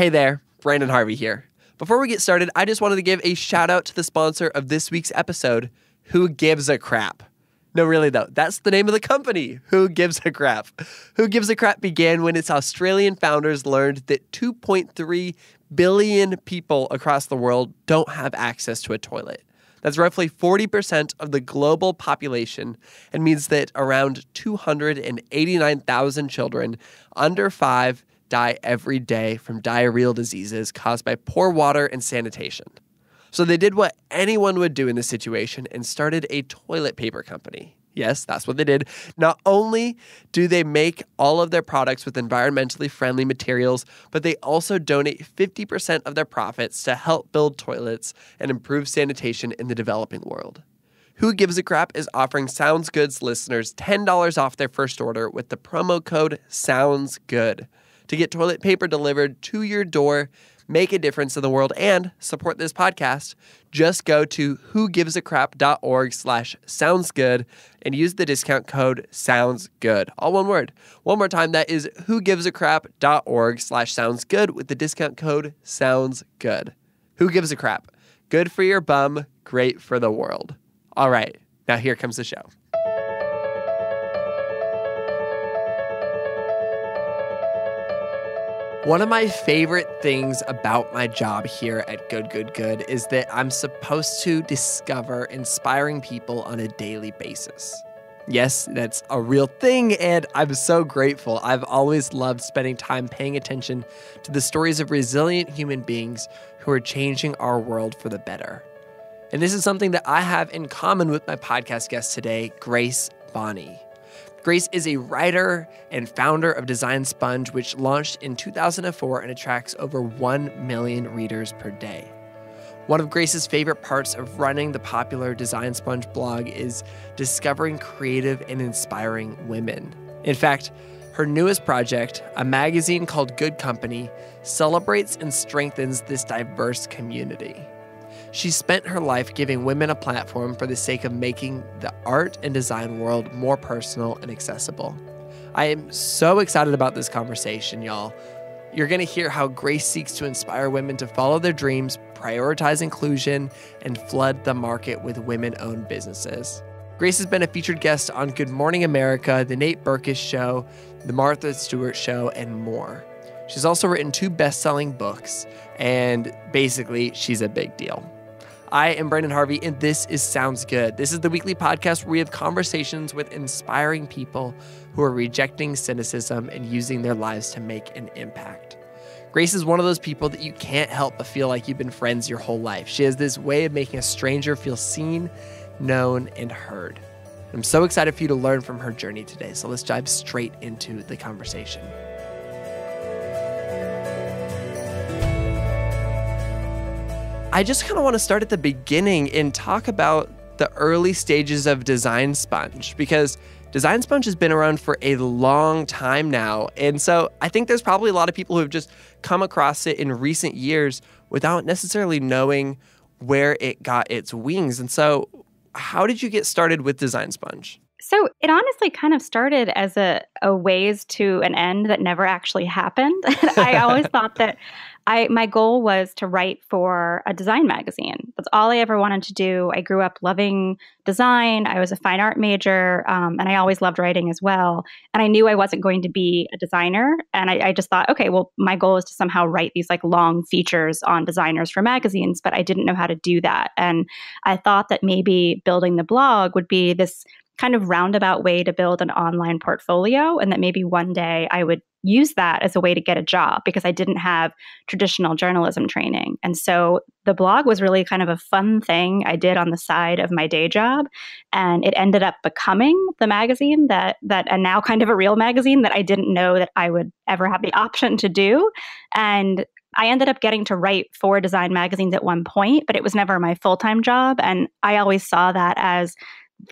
Hey there, Branden Harvey here. Before we get started, I just wanted to give a shout out to the sponsor of this week's episode, Who Gives a Crap? No, really though, that's the name of the company, Who Gives a Crap. Who Gives a Crap began when its Australian founders learned that 2.3 billion people across the world don't have access to a toilet. That's roughly 40% of the global population and means that around 289,000 children under 5 die every day from diarrheal diseases caused by poor water and sanitation. So they did what anyone would do in this situation and started a toilet paper company. Yes, that's what they did. Not only do they make all of their products with environmentally friendly materials, but they also donate 50% of their profits to help build toilets and improve sanitation in the developing world. Who Gives a Crap is offering Sounds Good's listeners $10 off their first order with the promo code SOUNDSGOOD. To get toilet paper delivered to your door, make a difference in the world, and support this podcast, just go to whogivesacrap.org/soundsgood and use the discount code SOUNDSGOOD. All one word. One more time, that is whogivesacrap.org/soundsgood with the discount code SOUNDSGOOD. Who Gives a Crap? Good for your bum, great for the world. All right, now here comes the show. One of my favorite things about my job here at Good is that I'm supposed to discover inspiring people on a daily basis. Yes, that's a real thing, and I'm so grateful. I've always loved spending time paying attention to the stories of resilient human beings who are changing our world for the better. And this is something that I have in common with my podcast guest today, Grace Bonney. Grace is a writer and founder of Design Sponge, which launched in 2004 and attracts over 1 million readers per day. One of Grace's favorite parts of running the popular Design Sponge blog is discovering creative and inspiring women. In fact, her newest project, a magazine called Good Company, celebrates and strengthens this diverse community. She spent her life giving women a platform for the sake of making the art and design world more personal and accessible. I am so excited about this conversation, y'all. You're going to hear how Grace seeks to inspire women to follow their dreams, prioritize inclusion, and flood the market with women-owned businesses. Grace has been a featured guest on Good Morning America, The Nate Berkus Show, The Martha Stewart Show, and more. She's also written 2 best-selling books, and basically, she's a big deal. I am Branden Harvey, and this is Sounds Good. This is the weekly podcast where we have conversations with inspiring people who are rejecting cynicism and using their lives to make an impact. Grace is one of those people that you can't help but feel like you've been friends your whole life. She has this way of making a stranger feel seen, known, and heard. I'm so excited for you to learn from her journey today, so let's dive straight into the conversation. I just kind of want to start at the beginning and talk about the early stages of Design Sponge, because Design Sponge has been around for a long time now. And so I think there's probably a lot of people who have just come across it in recent years without necessarily knowing where it got its wings. And so how did you get started with Design Sponge? So it honestly kind of started as a ways to an end that never actually happened. I always thought that my goal was to write for a design magazine. That's all I ever wanted to do. I grew up loving design. I was a fine art major, and I always loved writing as well. And I knew I wasn't going to be a designer. And I just thought, okay, well, my goal is to somehow write these like long features on designers for magazines, but I didn't know how to do that. And I thought that maybe building the blog would be this kind of roundabout way to build an online portfolio, and that maybe one day I would use that as a way to get a job because I didn't have traditional journalism training. And so the blog was really kind of a fun thing I did on the side of my day job. And it ended up becoming the magazine that and now kind of a real magazine that I didn't know that I would ever have the option to do. And I ended up getting to write for design magazines at one point, but it was never my full-time job. And I always saw that as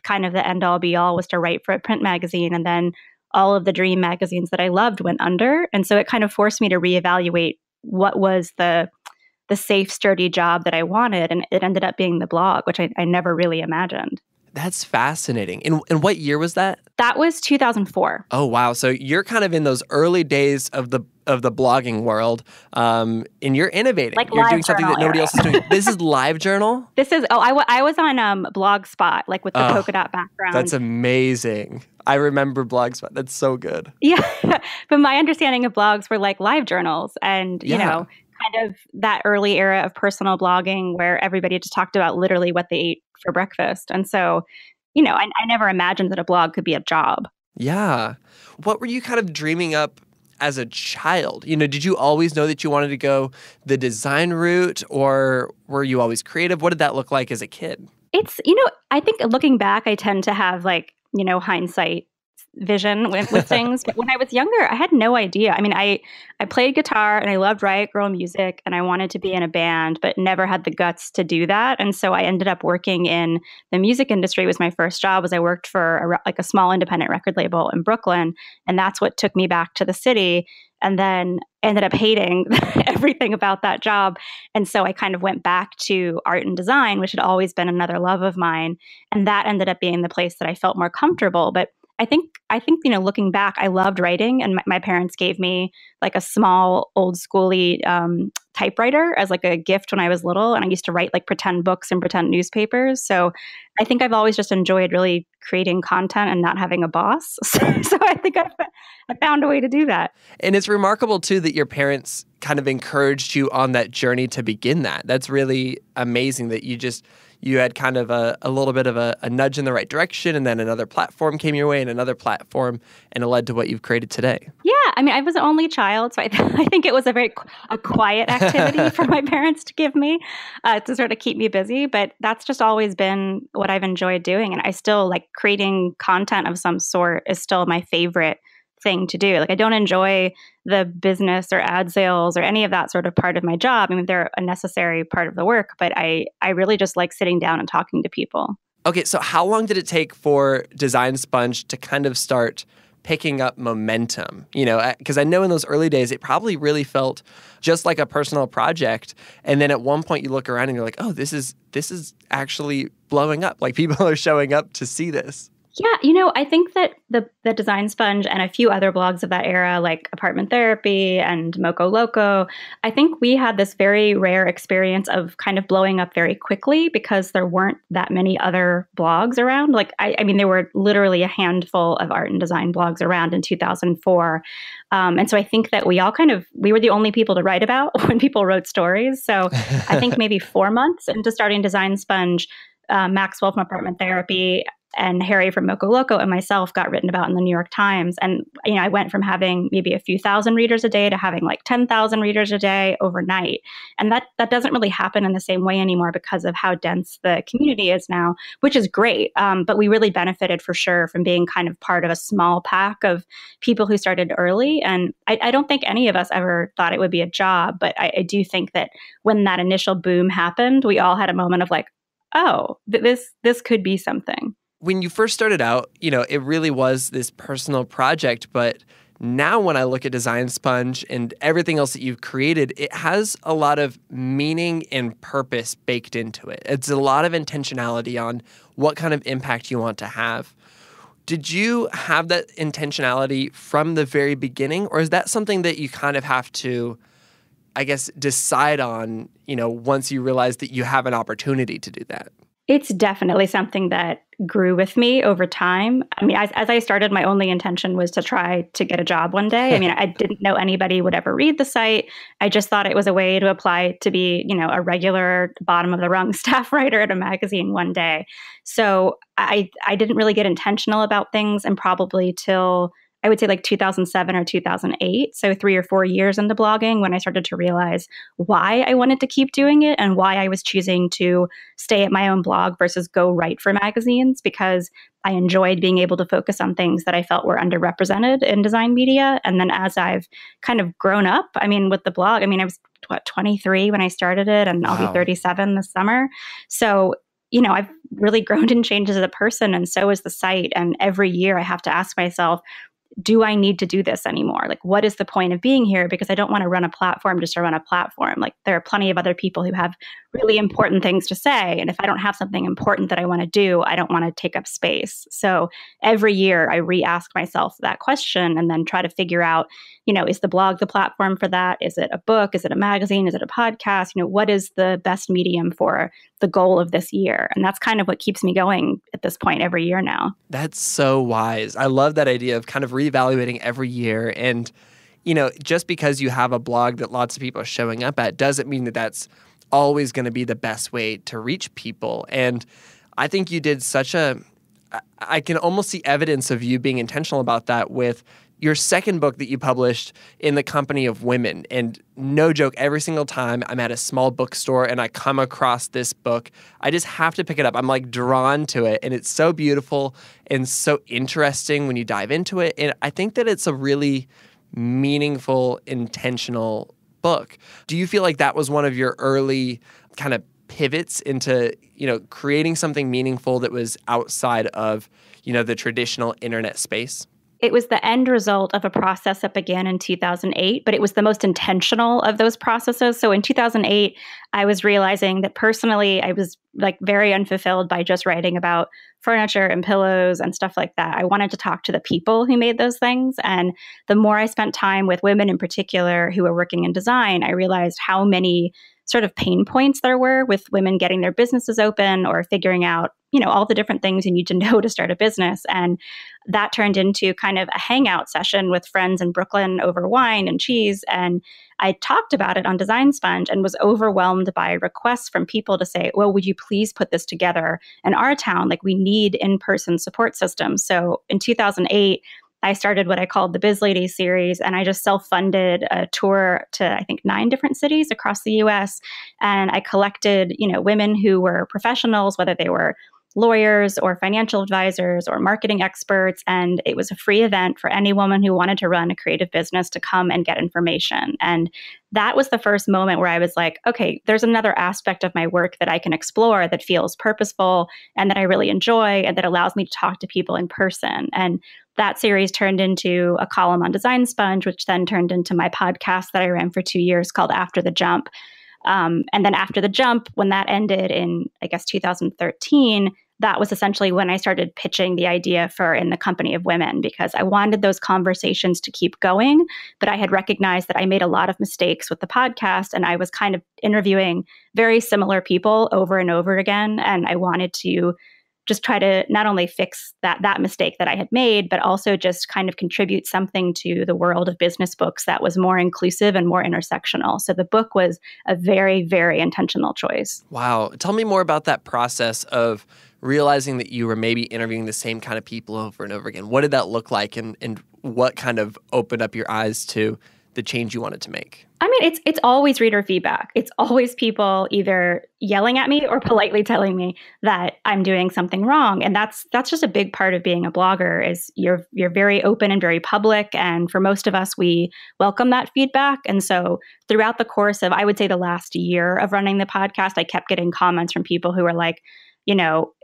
kind of the end-all be-all was to write for a print magazine. And then all of the dream magazines that I loved went under. And so it kind of forced me to reevaluate what was the safe, sturdy job that I wanted. And it ended up being the blog, which I never really imagined. That's fascinating. And what year was that? That was 2004. Oh, wow. So you're kind of in those early days of the of the blogging world, and you're innovating. Like you're live doing something that journal nobody era. else is doing. This is live journal? This is, I was on Blogspot, like with the polka dot background. That's amazing. I remember Blogspot. That's so good. Yeah. But my understanding of blogs were like live journals and, you know, kind of that early era of personal blogging where everybody just talked about literally what they ate for breakfast. And so, you know, I never imagined that a blog could be a job. Yeah. What were you kind of dreaming up as a child? You know, did you always know that you wanted to go the design route, or were you always creative? What did that look like as a kid? It's, you know, I think looking back, I tend to have like, you know, hindsight vision with things. But when I was younger, I had no idea. I mean, I played guitar and I loved riot grrrl music and I wanted to be in a band, but never had the guts to do that. And so I ended up working in the music industry. Was my first job. Was I worked for a small independent record label in Brooklyn, and that's what took me back to the city. And then ended up hating everything about that job. And so I kind of went back to art and design, which had always been another love of mine. And that ended up being the place that I felt more comfortable. But I think, you know, looking back, I loved writing, and my parents gave me like a small old schooly typewriter as like a gift when I was little. And I used to write like pretend books and pretend newspapers. So I think I've always just enjoyed really creating content and not having a boss. So I think I found a way to do that. And it's remarkable too that your parents kind of encouraged you on that journey to begin that. That's really amazing that you had kind of a little bit of a nudge in the right direction, and then another platform came your way and another platform, and it led to what you've created today. Yeah. I mean, I was an only child, so I think it was a quiet activity for my parents to give me to sort of keep me busy. But that's just always been what I've enjoyed doing. And I still like creating content of some sort is still my favorite thing to do. Like I don't enjoy the business or ad sales or any of that sort of part of my job. I mean, they're a necessary part of the work, but I really just like sitting down and talking to people. Okay, so how long did it take for Design Sponge to kind of start picking up momentum? You know, because I know in those early days, it probably really felt just like a personal project. And then at one point you look around and you're like, oh, this is actually blowing up. Like people are showing up to see this. Yeah, you know, I think that the Design Sponge and a few other blogs of that era, like Apartment Therapy and Moco Loco, I think we had this very rare experience of kind of blowing up very quickly because there weren't that many other blogs around. Like, I mean, there were literally a handful of art and design blogs around in 2004. And so I think that we were the only people to write about when people wrote stories. So I think maybe 4 months into starting Design Sponge, Maxwell from Apartment Therapy and Harry from Moco Loco and myself got written about in the New York Times. And, you know, I went from having maybe a few thousand readers a day to having like 10,000 readers a day overnight. And that doesn't really happen in the same way anymore because of how dense the community is now, which is great. But we really benefited for sure from being kind of part of a small pack of people who started early. And I don't think any of us ever thought it would be a job, but I do think that when that initial boom happened, we all had a moment of like, oh, this could be something. When you first started out, you know, it really was this personal project, but now when I look at Design Sponge and everything else that you've created, it has a lot of meaning and purpose baked into it. It's a lot of intentionality on what kind of impact you want to have. Did you have that intentionality from the very beginning, or is that something that you kind of have to, I guess, decide on, you know, once you realize that you have an opportunity to do that? It's definitely something that grew with me over time. I mean, as I started, my only intention was to try to get a job one day. I mean, I didn't know anybody would ever read the site. I just thought it was a way to apply to be, you know, a regular bottom of the rung staff writer at a magazine one day. So I didn't really get intentional about things, and probably till I would say like 2007 or 2008. So 3 or 4 years into blogging when I started to realize why I wanted to keep doing it and why I was choosing to stay at my own blog versus go write for magazines, because I enjoyed being able to focus on things that I felt were underrepresented in design media. And then as I've kind of grown up, I mean, with the blog, I mean, I was 23 when I started it, and I'll be 37 this summer. So, you know, I've really grown and changed as a person, and so is the site. And every year I have to ask myself, do I need to do this anymore? Like, what is the point of being here? Because I don't want to run a platform just to run a platform. Like, there are plenty of other people who have really important things to say. And if I don't have something important that I want to do, I don't want to take up space. So every year I re-ask myself that question and then try to figure out, is the blog the platform for that? Is it a book? Is it a magazine? Is it a podcast? What is the best medium for the goal of this year? And that's kind of what keeps me going at this point every year now. That's so wise. I love that idea of kind of reevaluating every year. And, just because you have a blog that lots of people are showing up at doesn't mean that that's always going to be the best way to reach people. And I think you did I can almost see evidence of you being intentional about that with your second book that you published, In the Company of Women. And no joke, every single time I'm at a small bookstore and I come across this book, I just have to pick it up. I'm like drawn to it. And it's so beautiful and so interesting when you dive into it. And I think that it's a really meaningful, intentional book. Do you feel like that was one of your early kind of pivots into, creating something meaningful that was outside of, the traditional internet space? It was the end result of a process that began in 2008, but it was the most intentional of those processes. So in 2008, I was realizing that personally, I was very unfulfilled by just writing about furniture and pillows and stuff like that. I wanted to talk to the people who made those things. And the more I spent time with women in particular who were working in design, I realized how many sort of pain points there were with women getting their businesses open or figuring out, all the different things you need to know to start a business. And that turned into kind of a hangout session with friends in Brooklyn over wine and cheese. And I talked about it on Design Sponge and was overwhelmed by requests from people to say, well, would you please put this together in our town? Like, we need in-person support systems. So in 2008, I started what I called the Biz Ladies series, and I just self-funded a tour to, I think, 9 different cities across the US. And I collected, women who were professionals, whether they were lawyers or financial advisors or marketing experts. And it was a free event for any woman who wanted to run a creative business to come and get information. And that was the first moment where I was like, okay, there's another aspect of my work that I can explore that feels purposeful and that I really enjoy and that allows me to talk to people in person. And that series turned into a column on Design Sponge, which then turned into my podcast that I ran for 2 years called After the Jump. And then After the Jump, when that ended in, I guess, 2013, that was essentially when I started pitching the idea for In the Company of Women, because I wanted those conversations to keep going. But I had recognized that I made a lot of mistakes with the podcast, and I was kind of interviewing very similar people over and over again. And I wanted to just try to not only fix that mistake that I had made, but also just kind of contribute something to the world of business books that was more inclusive and more intersectional. So the book was a very, very intentional choice. Wow. Tell me more about that process of realizing that you were maybe interviewing the same kind of people over and over again. What did that look like, and what kind of opened up your eyes to the change you wanted to make? I mean, it's always reader feedback. It's always people either yelling at me or politely telling me that I'm doing something wrong. And that's just a big part of being a blogger is you're very open and very public. And for most of us, we welcome that feedback. And so throughout the course of, I would say, the last year of running the podcast, I kept getting comments from people who were like,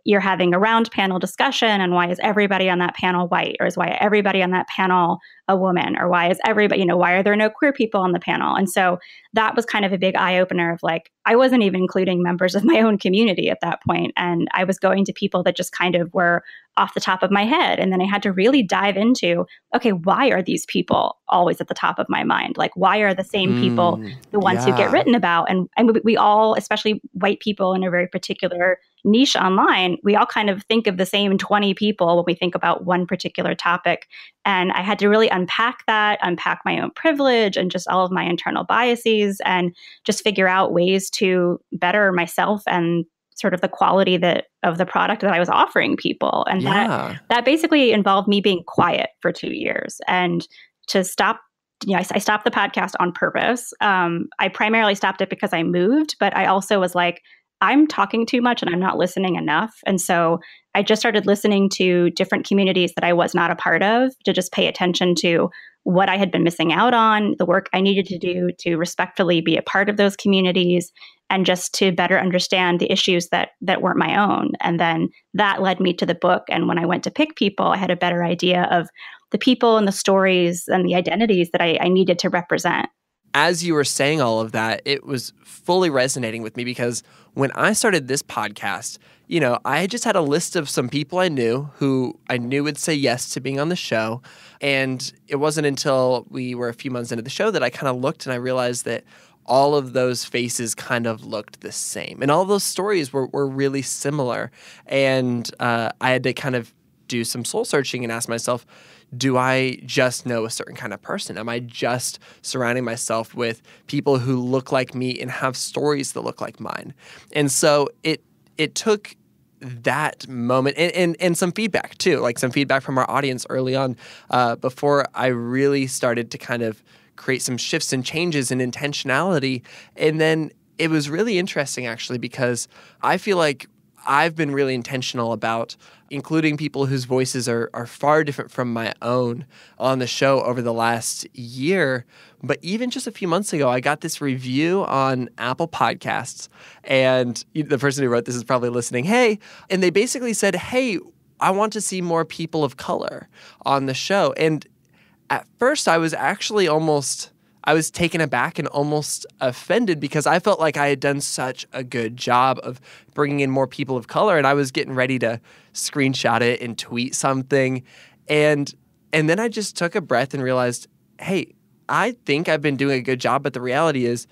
you're having a round panel discussion, and why is everybody on that panel white? Or is why everybody on that panel a woman? Or why is everybody, why are there no queer people on the panel? And so that was kind of a big eye opener of like, I wasn't even including members of my own community at that point. And I was going to people that just kind of were off the top of my head. And then I had to really dive into, okay, why are these people always at the top of my mind? Like, why are the same people the ones who get written about? And we all, especially white people in a very particular niche online, we all kind of think of the same 20 people when we think about one particular topic. And I had to really unpack my own privilege and just all of my internal biases, and just figure out ways to better myself and sort of the quality of the product that I was offering people. And that basically involved me being quiet for 2 years and to stop. I stopped the podcast on purpose. I primarily stopped it because I moved, but I also was like, I'm talking too much and I'm not listening enough. And so I just started listening to different communities that I was not a part of, to just pay attention to what I had been missing out on, the work I needed to do to respectfully be a part of those communities, and just to better understand the issues that weren't my own. And then that led me to the book. And when I went to pick people, I had a better idea of the people and the stories and the identities that I needed to represent. As you were saying all of that, it was fully resonating with me because when I started this podcast, I just had a list of some people I knew who I knew would say yes to being on the show. And it wasn't until we were a few months into the show that I kind of looked and I realized that all of those faces kind of looked the same. And all those stories were really similar. And I had to kind of do some soul searching and ask myself, do I just know a certain kind of person? Am I just surrounding myself with people who look like me and have stories that look like mine? And so it took that moment and some feedback too, like some feedback from our audience early on before I really started to kind of create some shifts and changes in intentionality. And then it was really interesting actually because I feel like I've been really intentional about including people whose voices are far different from my own on the show over the last year. But even just a few months ago, I got this review on Apple Podcasts, and the person who wrote this is probably listening, hey, and they basically said, hey, I want to see more people of color on the show. And at first, I was actually I was taken aback and almost offended because I felt like I had done such a good job of bringing in more people of color, and I was getting ready to screenshot it and tweet something. And then I just took a breath and realized, hey, I think I've been doing a good job, but the reality is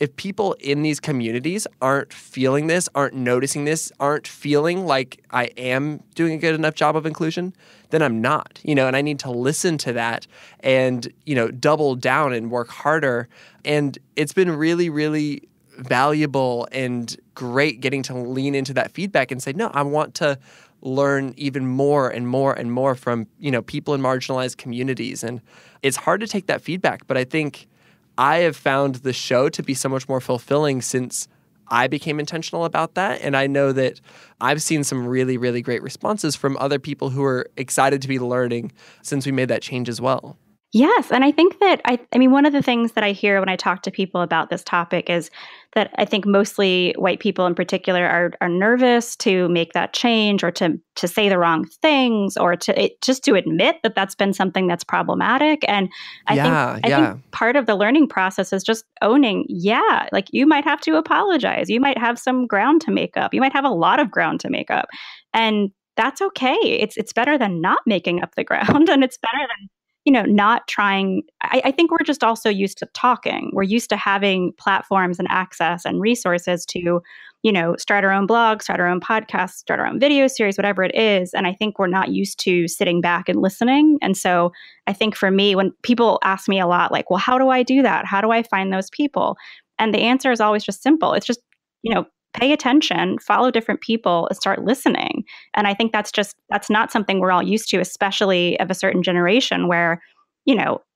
if people in these communities aren't feeling this, aren't noticing this, aren't feeling like I am doing a good enough job of inclusion, then I'm not, and I need to listen to that and, double down and work harder. And it's been really, really valuable and great getting to lean into that feedback and say, no, I want to learn even more and more and more from, people in marginalized communities. And it's hard to take that feedback, but I think I have found the show to be so much more fulfilling since I became intentional about that. And I know that I've seen some really, really great responses from other people who are excited to be learning since we made that change as well. Yes. And I think that, I mean, one of the things that I hear when I talk to people about this topic is that I think mostly white people in particular are nervous to make that change or to say the wrong things or just to admit that that's been something that's problematic. And I think part of the learning process is just owning, like you might have to apologize. You might have some ground to make up. You might have a lot of ground to make up. And that's okay. It's better than not making up the ground. And it's better than not trying. I think we're just also used to talking. We're used to having platforms and access and resources to, start our own blog, start our own podcast, start our own video series, whatever it is. And I think we're not used to sitting back and listening. And so I think for me, when people ask me a lot, like, well, how do I do that? How do I find those people? And the answer is always just simple. It's just, pay attention, follow different people, and start listening. And I think that's not something we're all used to, especially of a certain generation where,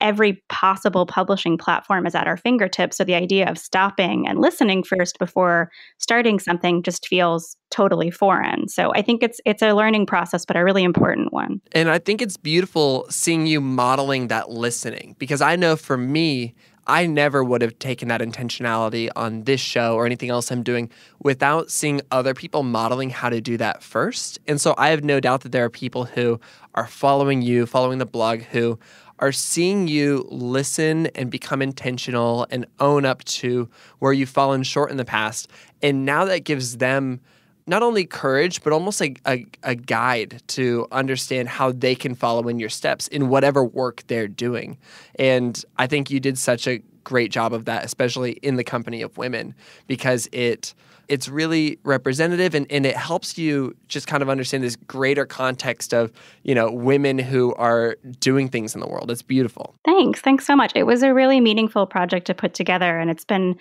every possible publishing platform is at our fingertips. So the idea of stopping and listening first before starting something just feels totally foreign. So I think it's a learning process, but a really important one. And I think it's beautiful seeing you modeling that listening, because I know for me, I never would have taken that intentionality on this show or anything else I'm doing without seeing other people modeling how to do that first. And so I have no doubt that there are people who are following you, following the blog, who are seeing you listen and become intentional and own up to where you've fallen short in the past. And now that gives them not only courage, but almost a guide to understand how they can follow in your steps in whatever work they're doing. And I think you did such a great job of that, especially in the company of women, because it's really representative and it helps you just kind of understand this greater context of, women who are doing things in the world. It's beautiful. Thanks so much. It was a really meaningful project to put together, and it's been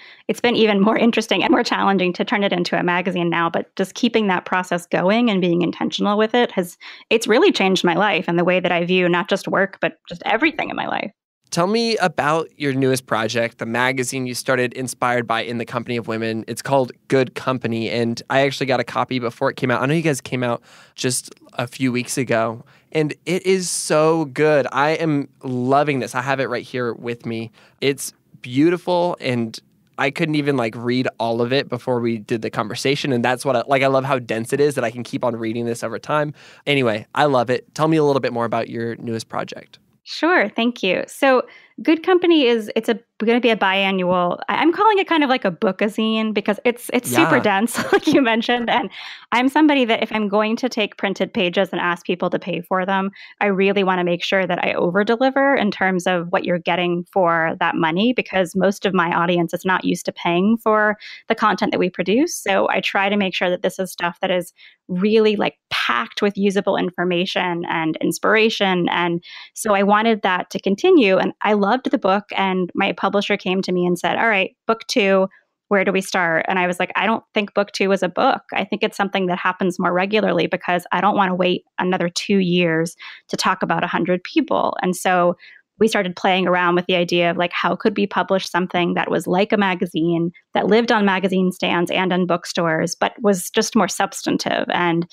even more interesting and more challenging to turn it into a magazine now, but just keeping that process going and being intentional with it's really changed my life and the way that I view not just work, but just everything in my life. Tell me about your newest project, the magazine you started inspired by in the company of women. It's called Good Company, and I actually got a copy before it came out. I know you guys came out just a few weeks ago, and it is so good. I am loving this. I have it right here with me. It's beautiful, and I couldn't even read all of it before we did the conversation, and that's what I love how dense it is that I can keep on reading this over time. Anyway, I love it. Tell me a little bit more about your newest project. Sure, thank you. So, Good Company it's going to be a biannual. I'm calling it kind of like a bookazine because it's super Yeah. dense, like you mentioned. And I'm somebody that if I'm going to take printed pages and ask people to pay for them, I really want to make sure that I over deliver in terms of what you're getting for that money because most of my audience is not used to paying for the content that we produce. So I try to make sure that this is stuff that is really like packed with usable information and inspiration. And so I wanted that to continue. And I loved the book. And my publisher came to me and said, all right, book two, where do we start? And I was like, I don't think book two is a book. I think it's something that happens more regularly because I don't want to wait another 2 years to talk about 100 people. And so we started playing around with the idea of like, how could we publish something that was like a magazine that lived on magazine stands and in bookstores, but was just more substantive. And,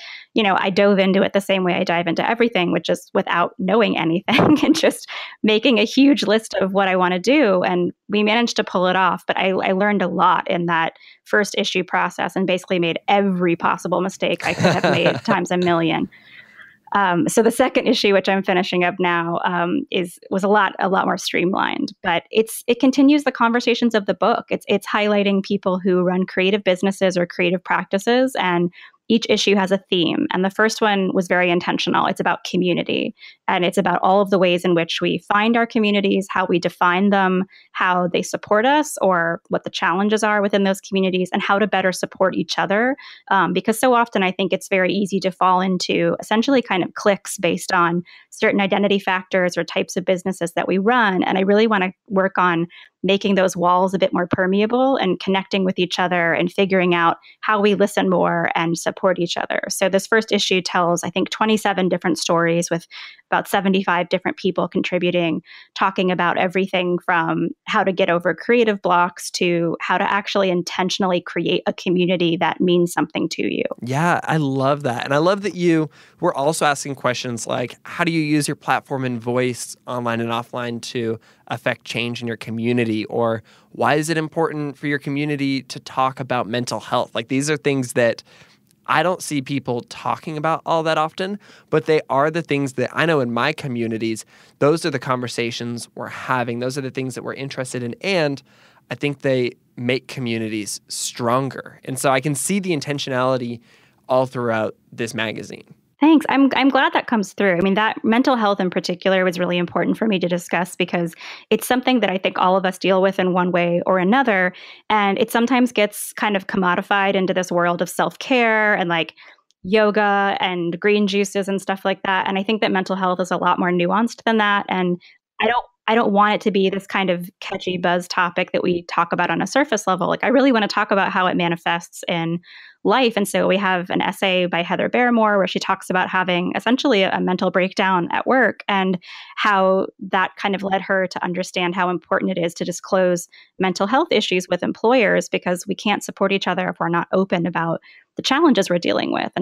I dove into it the same way I dive into everything, which is without knowing anything and just making a huge list of what I want to do. And we managed to pull it off. But I learned a lot in that first issue process and basically made every possible mistake I could have made times a million. So the second issue, which I'm finishing up now, was a lot more streamlined. But it continues the conversations of the book. It's highlighting people who run creative businesses or creative practices, and each issue has a theme. And the first one was very intentional. It's about community, and it's about all of the ways in which we find our communities, how we define them, how they support us, or what the challenges are within those communities, and how to better support each other. Because so often I think it's very easy to fall into essentially kind of cliques based on certain identity factors or types of businesses that we run. And I really want to work on making those walls a bit more permeable and connecting with each other and figuring out how we listen more and support each other. So this first issue tells, I think, 27 different stories with about 75 different people contributing, talking about everything from how to get over creative blocks to how to actually intentionally create a community that means something to you. Yeah, I love that. And I love that you were also asking questions like, how do you use your platform and voice online and offline to affect change in your community? Or why is it important for your community to talk about mental health? Like, these are things that I don't see people talking about all that often, but they are the things that I know in my communities, those are the conversations we're having. Those are the things that we're interested in. And I think they make communities stronger. And so I can see the intentionality all throughout this magazine. Thanks. I'm glad that comes through. I mean, that mental health in particular was really important for me to discuss because it's something that I think all of us deal with in one way or another. And it sometimes gets kind of commodified into this world of self-care and like yoga and green juices and stuff like that. And I think that mental health is a lot more nuanced than that. And I don't want it to be this kind of catchy buzz topic that we talk about on a surface level. Like, I really want to talk about how it manifests in life. And so we have an essay by Heather Barrymore where she talks about having essentially a mental breakdown at work and how that kind of led her to understand how important it is to disclose mental health issues with employers because we can't support each other if we're not open about the challenges we're dealing with.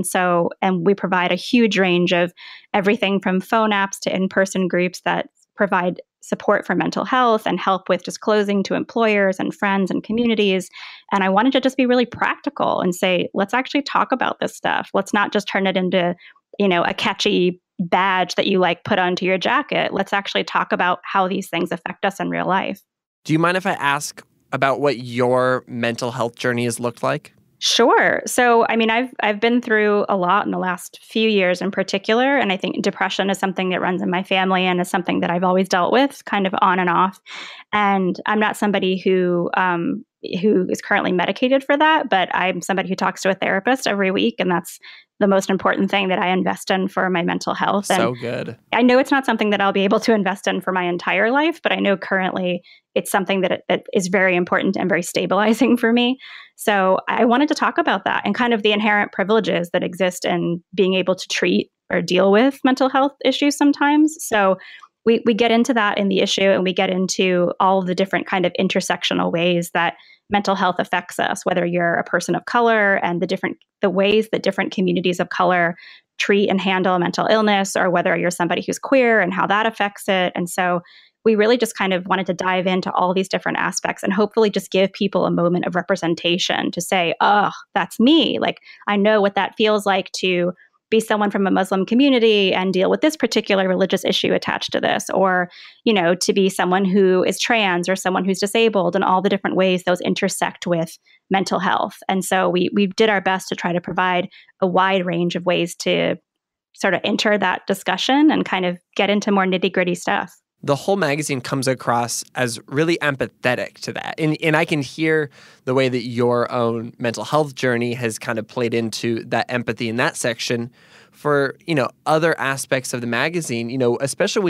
And we provide a huge range of everything from phone apps to in-person groups that provide support for mental health and help with disclosing to employers and friends and communities. And I wanted to just be really practical and say, let's actually talk about this stuff. Let's not just turn it into, a catchy badge that you like put onto your jacket. Let's actually talk about how these things affect us in real life. Do you mind if I ask about what your mental health journey has looked like? Sure. So, I mean, I've been through a lot in the last few years in particular, and I think depression is something that runs in my family and is something that I've always dealt with, kind of on and off. And I'm not somebody who is currently medicated for that, but I'm somebody who talks to a therapist every week, and that's the most important thing that I invest in for my mental health. So And good. I know it's not something that I'll be able to invest in for my entire life, but I know currently it's something that is very important and very stabilizing for me. So I wanted to talk about that and kind of the inherent privileges that exist in being able to treat or deal with mental health issues sometimes. So we get into that in the issue, and we get into all of the different kind of intersectional ways that mental health affects us, whether you're a person of color and the ways that different communities of color treat and handle mental illness, or whether you're somebody who's queer and how that affects it. And so we really just kind of wanted to dive into all these different aspects and hopefully just give people a moment of representation to say, oh, that's me. Like, I know what that feels like to be someone from a Muslim community and deal with this particular religious issue attached to this, or, to be someone who is trans or someone who's disabled, and all the different ways those intersect with mental health. And so we did our best to try to provide a wide range of ways to sort of enter that discussion and kind of get into more nitty-gritty stuff. The whole magazine comes across as really empathetic to that. And I can hear the way that your own mental health journey has kind of played into that empathy in that section for, other aspects of the magazine, especially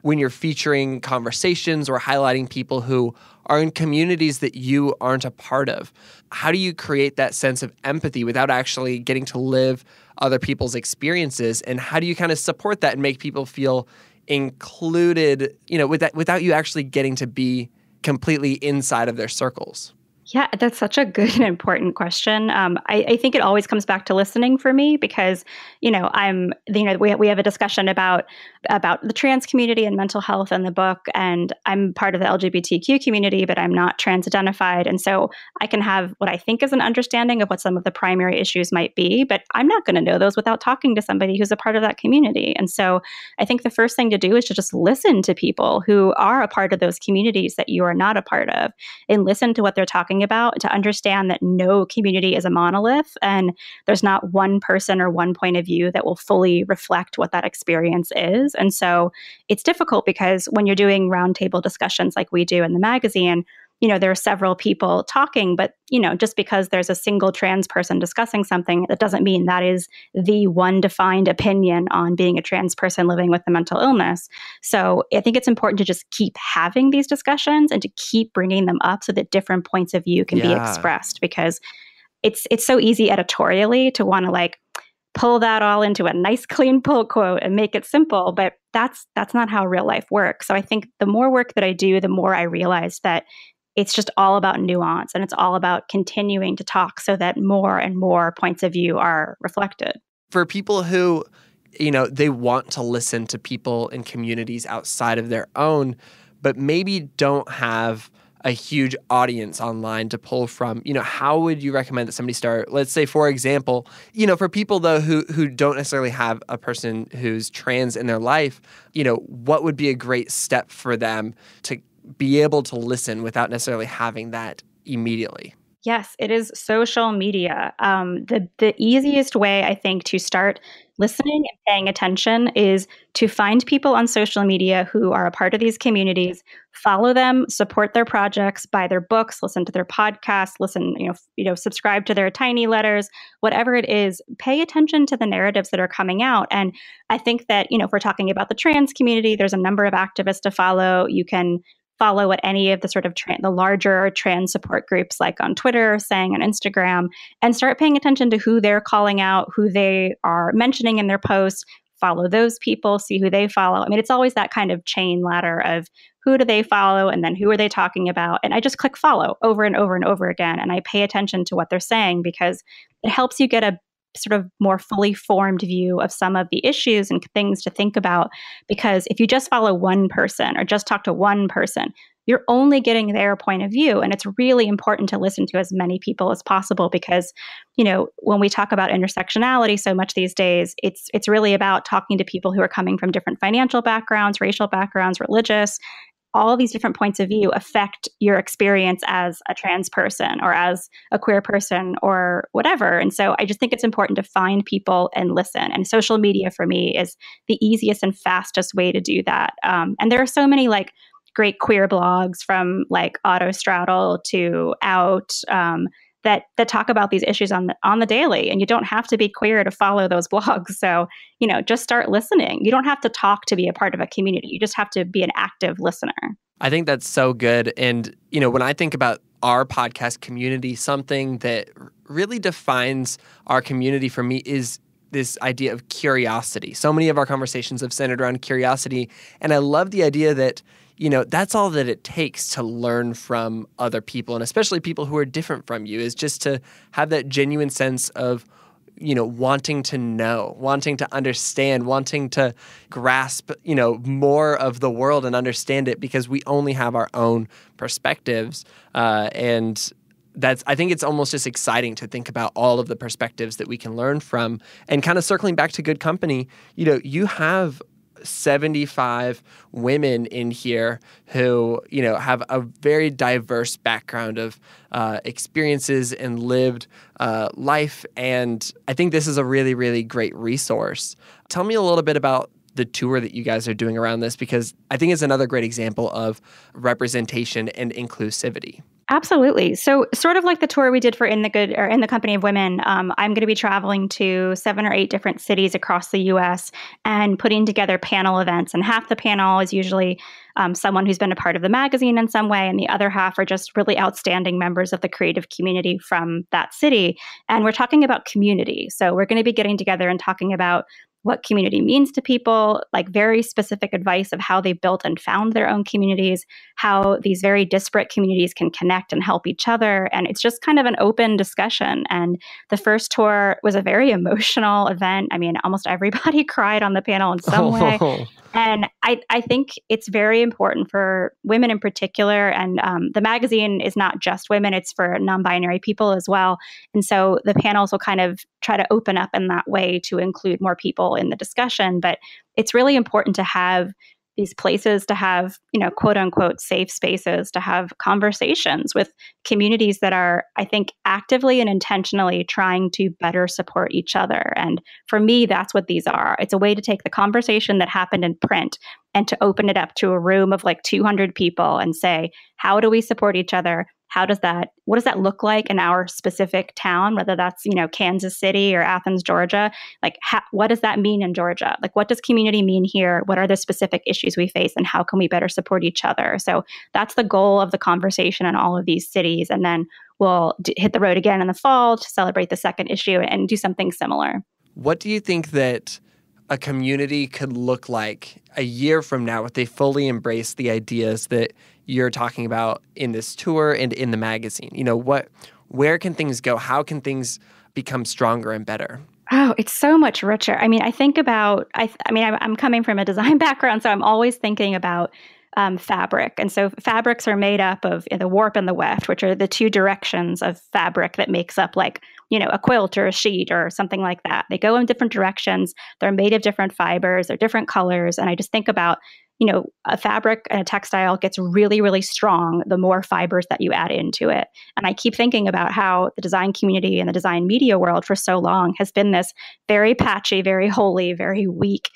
when you're featuring conversations or highlighting people who are in communities that you aren't a part of. How do you create that sense of empathy without actually getting to live other people's experiences? And how do you kind of support that and make people feel included, without you actually getting to be completely inside of their circles? Yeah, that's such a good and important question. I think it always comes back to listening for me because, we have a discussion about the trans community and mental health in the book, and I'm part of the LGBTQ community, but I'm not trans identified. And so I can have what I think is an understanding of what some of the primary issues might be, but I'm not going to know those without talking to somebody who's a part of that community. And so I think the first thing to do is to just listen to people who are a part of those communities that you are not a part of, and listen to what they're talking about, to understand that no community is a monolith and there's not one person or one point of view that will fully reflect what that experience is. And so it's difficult because when you're doing roundtable discussions like we do in the magazine, there are several people talking, but, just because there's a single trans person discussing something, that doesn't mean that is the one defined opinion on being a trans person living with a mental illness. So I think it's important to just keep having these discussions and to keep bringing them up so that different points of view can be expressed, because it's so easy editorially to want to pull that all into a nice clean pull quote and make it simple, but that's not how real life works. So I think the more work that I do, the more I realize that it's just all about nuance, and it's all about continuing to talk so that more and more points of view are reflected. For people who, they want to listen to people in communities outside of their own, but maybe don't have a huge audience online to pull from, how would you recommend that somebody start? Let's say, for example, for people though who don't necessarily have a person who's trans in their life, what would be a great step for them to be able to listen without necessarily having that immediately? Yes, it is social media. The easiest way, I think, to start listening and paying attention is to find people on social media who are a part of these communities, follow them, support their projects, buy their books, listen to their podcasts, subscribe to their tiny letters, whatever it is. Pay attention to the narratives that are coming out. And I think that, if we're talking about the trans community, there's a number of activists to follow. You can follow what any of the sort of the larger trans support groups like on Twitter are saying, on Instagram, and start paying attention to who they're calling out, who they are mentioning in their posts. Follow those people, see who they follow. I mean, it's always that kind of chain ladder of who do they follow and then who are they talking about? And I just click follow over and over and over again. And I pay attention to what they're saying because it helps you get a sort of more fully formed view of some of the issues and things to think about. Because if you just follow one person or just talk to one person, you're only getting their point of view. And it's really important to listen to as many people as possible because, when we talk about intersectionality so much these days, it's really about talking to people who are coming from different financial backgrounds, racial backgrounds, religious. All these different points of view affect your experience as a trans person or as a queer person or whatever. And so I just think it's important to find people and listen. And social media for me is the easiest and fastest way to do that. And there are so many great queer blogs from Autostraddle to Out that talk about these issues on the daily. And you don't have to be queer to follow those blogs. So, just start listening. You don't have to talk to be a part of a community. You just have to be an active listener. I think that's so good. And, when I think about our podcast community, something that really defines our community for me is this idea of curiosity. So many of our conversations have centered around curiosity. And I love the idea that, that's all that it takes to learn from other people, and especially people who are different from you, is just to have that genuine sense of, wanting to know, wanting to understand, wanting to grasp, more of the world and understand it because we only have our own perspectives. And I think it's almost just exciting to think about all of the perspectives that we can learn from. And kind of circling back to Good Company, you have 75 women in here who, have a very diverse background of experiences and lived life. And I think this is a really, really great resource. Tell me a little bit about the tour that you guys are doing around this, because I think it's another great example of representation and inclusivity. Absolutely. So sort of like the tour we did for In the Company of Women, I'm going to be traveling to 7 or 8 different cities across the U.S. and putting together panel events. And half the panel is usually someone who's been a part of the magazine in some way, and the other half are just really outstanding members of the creative community from that city. And we're talking about community. So we're going to be getting together and talking about what community means to people, like very specific advice of how they built and found their own communities, how these very disparate communities can connect and help each other. And it's just kind of an open discussion. And the first tour was a very emotional event. I mean, almost everybody cried on the panel in some way. And I think it's very important for women in particular. And the magazine is not just women, it's for non-binary people as well. And so the panels will kind of try to open up in that way to include more people in the discussion. But it's really important to have these places, to have, quote unquote, safe spaces, to have conversations with communities that are, I think, actively and intentionally trying to better support each other. And for me, that's what these are. It's a way to take the conversation that happened in print and to open it up to a room of like 200 people and say, how do we support each other? What does that look like in our specific town, whether that's, Kansas City or Athens, Georgia? Like, what does that mean in Georgia? Like, what does community mean here? What are the specific issues we face and how can we better support each other? So that's the goal of the conversation in all of these cities. And then we'll hit the road again in the fall to celebrate the second issue and do something similar. What do you think that a community could look like a year from now if they fully embrace the ideas that you're talking about in this tour and in the magazine? Where can things go? How can things become stronger and better? Oh, it's so much richer. I mean, I think about, I'm coming from a design background, so I'm always thinking about fabric. And so fabrics are made up of the warp and the weft, which are the two directions of fabric that makes up like, a quilt or a sheet or something like that. They go in different directions. They're made of different fibers. They're different colors. And I just think about, a fabric and a textile gets really, really strong the more fibers that you add into it. And I keep thinking about how the design community and the design media world for so long has been this very patchy, very holy, very weak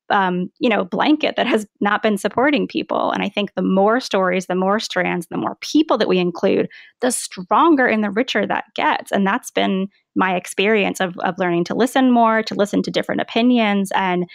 blanket that has not been supporting people. And I think the more stories, the more strands, the more people that we include, the stronger and the richer that gets. And that's been my experience of learning to listen more, to listen to different opinions. And,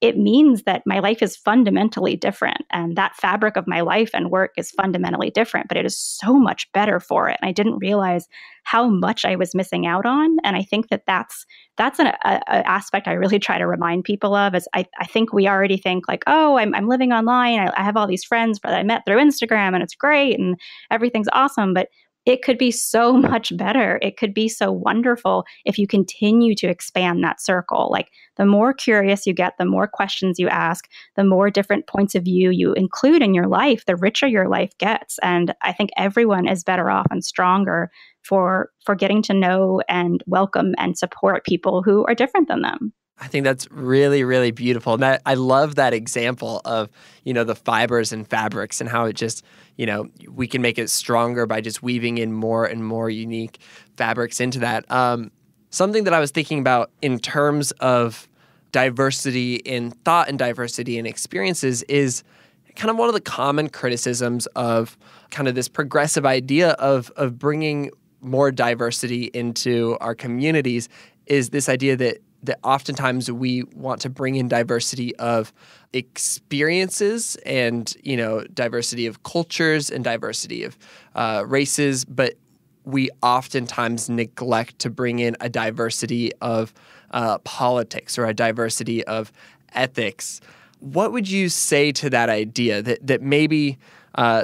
it means that my life is fundamentally different. And that fabric of my life and work is fundamentally different, but it is so much better for it. And I didn't realize how much I was missing out on. And I think that's an aspect I really try to remind people of. Is I think we already think like, oh, I'm living online. I have all these friends that I met through Instagram and it's great and everything's awesome. But it could be so much better. It could be so wonderful if you continue to expand that circle. Like the more curious you get, the more questions you ask, the more different points of view you include in your life, the richer your life gets. And I think everyone is better off and stronger for getting to know and welcome and support people who are different than them. I think that's really, really beautiful. And I love that example of, the fibers and fabrics and how it just, we can make it stronger by just weaving in more and more unique fabrics into that. Something that I was thinking about in terms of diversity in thought and diversity in experiences is kind of one of the common criticisms of kind of this progressive idea of bringing more diversity into our communities is this idea that oftentimes we want to bring in diversity of experiences and, diversity of cultures and diversity of races, but we oftentimes neglect to bring in a diversity of politics or a diversity of ethics. What would you say to that idea that maybe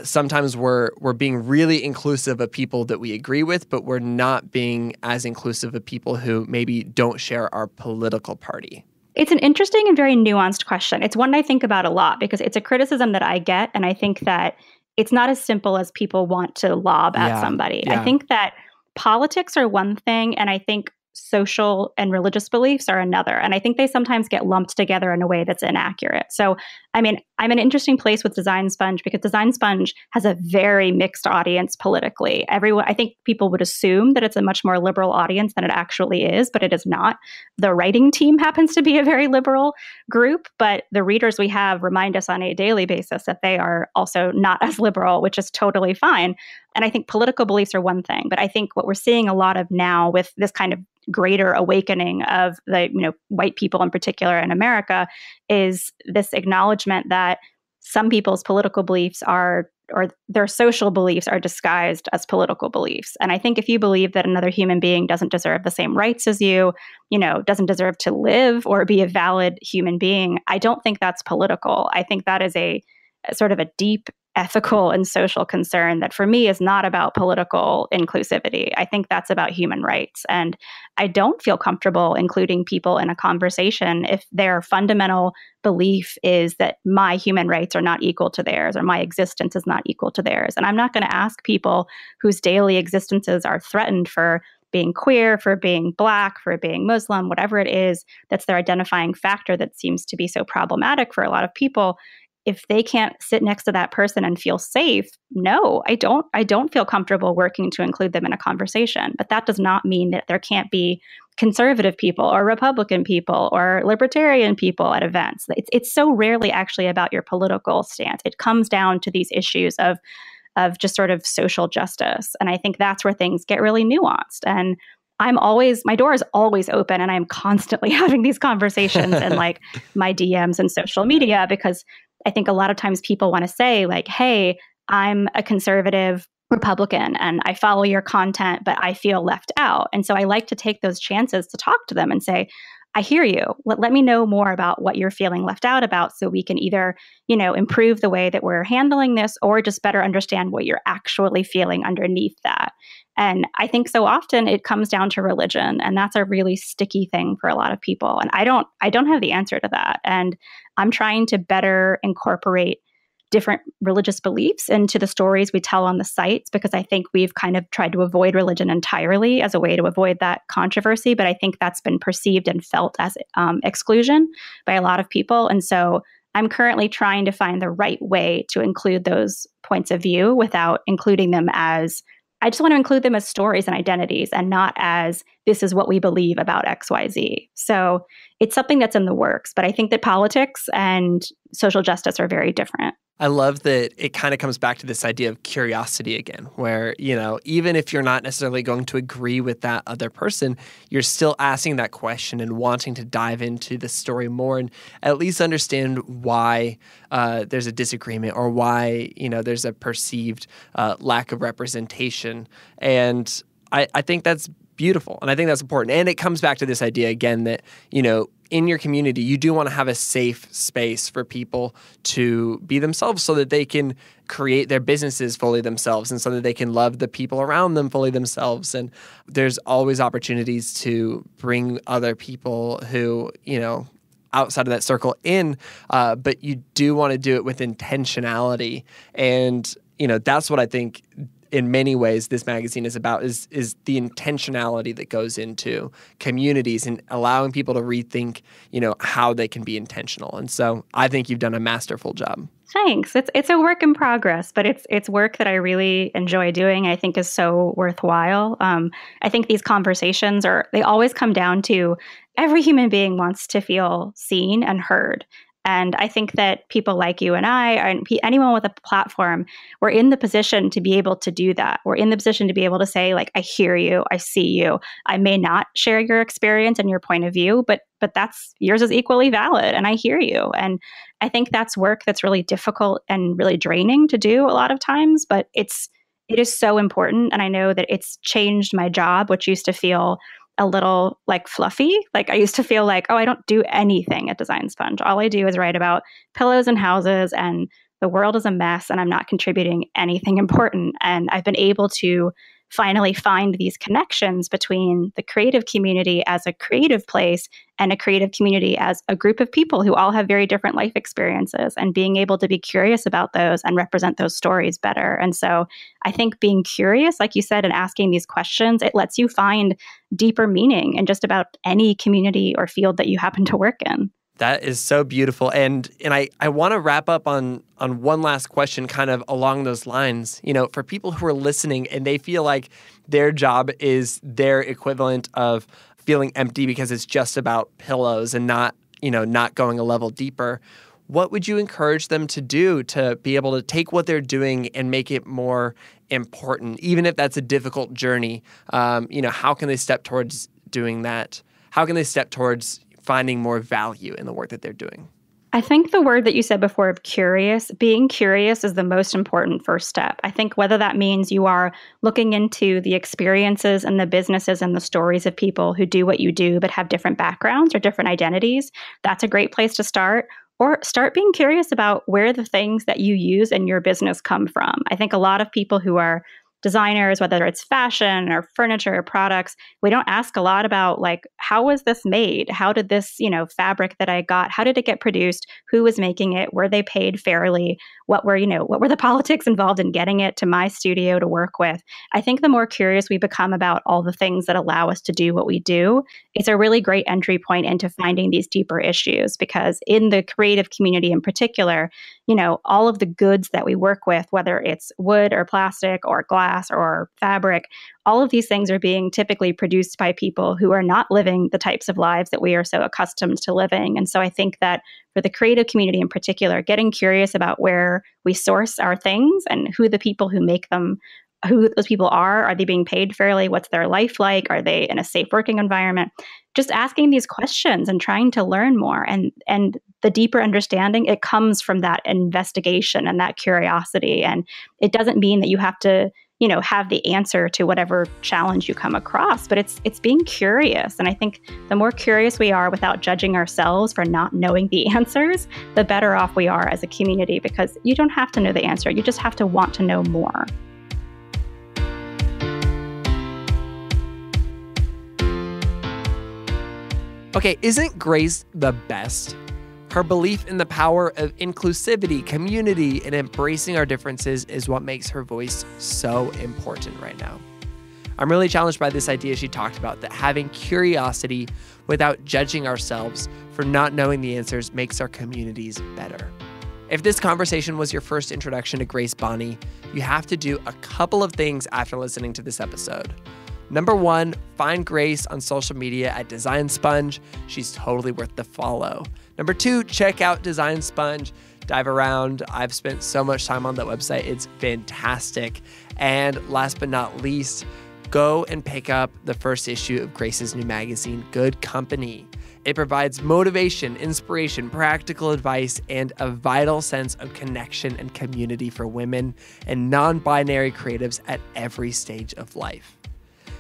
sometimes we're being really inclusive of people that we agree with, but we're not being as inclusive of people who maybe don't share our political party? It's an interesting and very nuanced question. It's one I think about a lot because it's a criticism that I get. And I think that it's not as simple as people want to lob at somebody. I think that politics are one thing, and I think social and religious beliefs are another. And I think they sometimes get lumped together in a way that's inaccurate. So, I mean, I'm in an interesting place with Design Sponge because Design Sponge has a very mixed audience politically. Everyone, I think people would assume that it's a much more liberal audience than it actually is, but it is not. The writing team happens to be a very liberal group, but the readers we have remind us on a daily basis that they are also not as liberal, which is totally fine. And I think political beliefs are one thing, but I think what we're seeing a lot of now with this kind of greater awakening of the, white people in particular in America is this acknowledgement that some people's political beliefs are, or their social beliefs are disguised as political beliefs. And I think if you believe that another human being doesn't deserve the same rights as you, doesn't deserve to live or be a valid human being, I don't think that's political. I think that is a sort of a deep ethical and social concern that for me is not about political inclusivity. I think that's about human rights. And I don't feel comfortable including people in a conversation if their fundamental belief is that my human rights are not equal to theirs or my existence is not equal to theirs. And I'm not going to ask people whose daily existences are threatened for being queer, for being Black, for being Muslim, whatever it is that's their identifying factor that seems to be so problematic for a lot of people. If they can't sit next to that person and feel safe, no, I don't feel comfortable working to include them in a conversation. But that does not mean that there can't be conservative people or Republican people or libertarian people at events. It's so rarely actually about your political stance. It comes down to these issues of just sort of social justice. And I think that's where things get really nuanced. And my door is always open, and I'm constantly having these conversations in like my DMs and social media, because I think a lot of times people want to say like, hey, I'm a conservative Republican and I follow your content, but I feel left out. And so I like to take those chances to talk to them and say, I hear you. Let me know more about what you're feeling left out about so we can either, improve the way that we're handling this or just better understand what you're actually feeling underneath that. And I think so often it comes down to religion, and that's a really sticky thing for a lot of people. And I don't have the answer to that. And I'm trying to better incorporate different religious beliefs into the stories we tell on the sites, because I think we've kind of tried to avoid religion entirely as a way to avoid that controversy. But I think that's been perceived and felt as exclusion by a lot of people. And so I'm currently trying to find the right way to include those points of view without including them as, I just want to include them as stories and identities and not as this is what we believe about XYZ. So it's something that's in the works, but I think that politics and social justice are very different. I love that it kind of comes back to this idea of curiosity again, where, even if you're not necessarily going to agree with that other person, you're still asking that question and wanting to dive into the story more and at least understand why there's a disagreement or why, there's a perceived lack of representation. And I think that's beautiful. And I think that's important. And it comes back to this idea again that, in your community, you do want to have a safe space for people to be themselves so that they can create their businesses fully themselves and so that they can love the people around them fully themselves. And there's always opportunities to bring other people who, outside of that circle in, but you do want to do it with intentionality. And, that's what I think in many ways this magazine is about, is the intentionality that goes into communities and allowing people to rethink, how they can be intentional. And so I think you've done a masterful job. Thanks. It's a work in progress, but it's work that I really enjoy doing. I think is so worthwhile. I think these conversations they always come down to every human being wants to feel seen and heard. And I think that people like you and I, and anyone with a platform, we're in the position to be able to do that. We're in the position to be able to say, like, I hear you, I see you. I may not share your experience and your point of view, but that's yours is equally valid, and I hear you. And I think that's work that's really difficult and really draining to do a lot of times, but it is so important. And I know that it's changed my job, which used to feel a little like fluffy. Like I used to feel like, oh, I don't do anything at Design Sponge. All I do is write about pillows and houses, and the world is a mess and I'm not contributing anything important. And I've been able to finally find these connections between the creative community as a creative place and a creative community as a group of people who all have very different life experiences, and being able to be curious about those and represent those stories better. And so I think being curious, like you said, and asking these questions, it lets you find deeper meaning in just about any community or field that you happen to work in. That is so beautiful. And I want to wrap up on one last question kind of along those lines. You know, for people who are listening and they feel like their job is their equivalent of feeling empty because it's just about pillows and not going a level deeper, what would you encourage them to do to be able to take what they're doing and make it more important, even if that's a difficult journey? How can they step towards doing that? How can they step towards finding more value in the work that they're doing? I think the word that you said before of curious, being curious is the most important first step. I think whether that means you are looking into the experiences and the businesses and the stories of people who do what you do but have different backgrounds or different identities, that's a great place to start. Or start being curious about where the things that you use in your business come from. I think a lot of people who are designers, whether it's fashion or furniture or products, we don't ask a lot about, like, how was this made? How did this, fabric that I got, how did it get produced? Who was making it? Were they paid fairly? What were the politics involved in getting it to my studio to work with? I think the more curious we become about all the things that allow us to do what we do, it's a really great entry point into finding these deeper issues, because in the creative community in particular, all of the goods that we work with, whether it's wood or plastic or glass or fabric, all of these things are being typically produced by people who are not living the types of lives that we are so accustomed to living. And so I think that for the creative community in particular, getting curious about where we source our things and who the people who make them, who those people are they being paid fairly? What's their life like? Are they in a safe working environment? Just asking these questions and trying to learn more. And the deeper understanding, it comes from that investigation and that curiosity. And it doesn't mean that you have to, have the answer to whatever challenge you come across, but it's being curious. And I think the more curious we are without judging ourselves for not knowing the answers, the better off we are as a community, because you don't have to know the answer. You just have to want to know more. Okay, isn't Grace the best? Her belief in the power of inclusivity, community, and embracing our differences is what makes her voice so important right now. I'm really challenged by this idea she talked about, that having curiosity without judging ourselves for not knowing the answers makes our communities better. If this conversation was your first introduction to Grace Bonney, you have to do a couple of things after listening to this episode. Number one, find Grace on social media at Design Sponge. She's totally worth the follow. Number two, check out Design Sponge. Dive around. I've spent so much time on that website. It's fantastic. And last but not least, go and pick up the first issue of Grace's new magazine, Good Company. It provides motivation, inspiration, practical advice, and a vital sense of connection and community for women and non-binary creatives at every stage of life.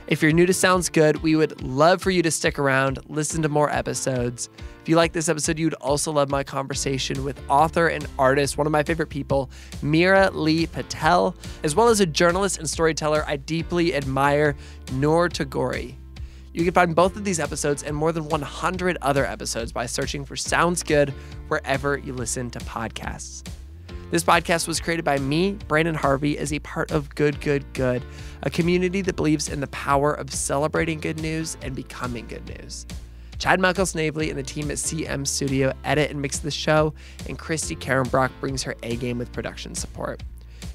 If you're new to Sounds Good, we would love for you to stick around, listen to more episodes. If you like this episode, you'd also love my conversation with author and artist, one of my favorite people, Meera Lee Patel, as well as a journalist and storyteller I deeply admire, Noor Tagore. You can find both of these episodes and more than 100 other episodes by searching for Sounds Good wherever you listen to podcasts. This podcast was created by me, Branden Harvey, as a part of Good, Good, Good, a community that believes in the power of celebrating good news and becoming good news. Chad Michael-Snavely and the team at CM Studio edit and mix the show, and Christy Karenbrock brings her A-game with production support.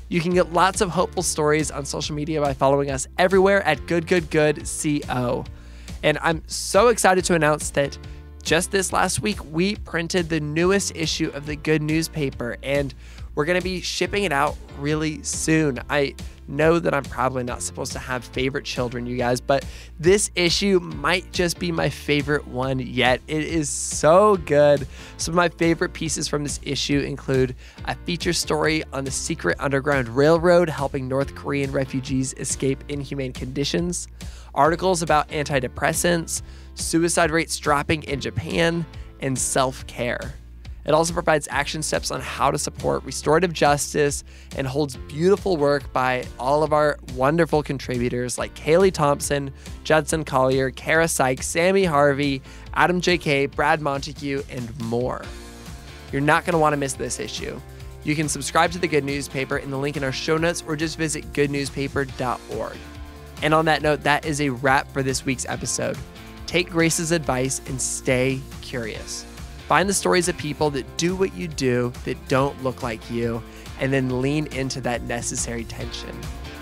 You can get lots of hopeful stories on social media by following us everywhere at GoodGoodGoodCO. And I'm so excited to announce that just this last week, we printed the newest issue of the Good newspaper, and we're going to be shipping it out really soon. I know that I'm probably not supposed to have favorite children, you guys, but this issue might just be my favorite one yet. It is so good. Some of my favorite pieces from this issue include a feature story on the secret underground railroad helping North Korean refugees escape inhumane conditions, articles about antidepressants, suicide rates dropping in Japan, and self-care. It also provides action steps on how to support restorative justice and holds beautiful work by all of our wonderful contributors like Haley Thompson, Judson Collier, Kara Sykes, Sammy Harvey, Adam J.K., Brad Montague, and more. You're not going to want to miss this issue. You can subscribe to the Good Newspaper in the link in our show notes or just visit goodnewspaper.org. And on that note, that is a wrap for this week's episode. Take Grace's advice and stay curious. Find the stories of people that do what you do, that don't look like you, and then lean into that necessary tension.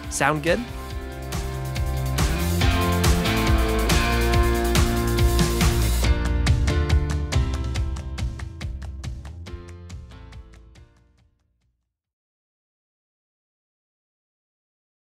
Sound good?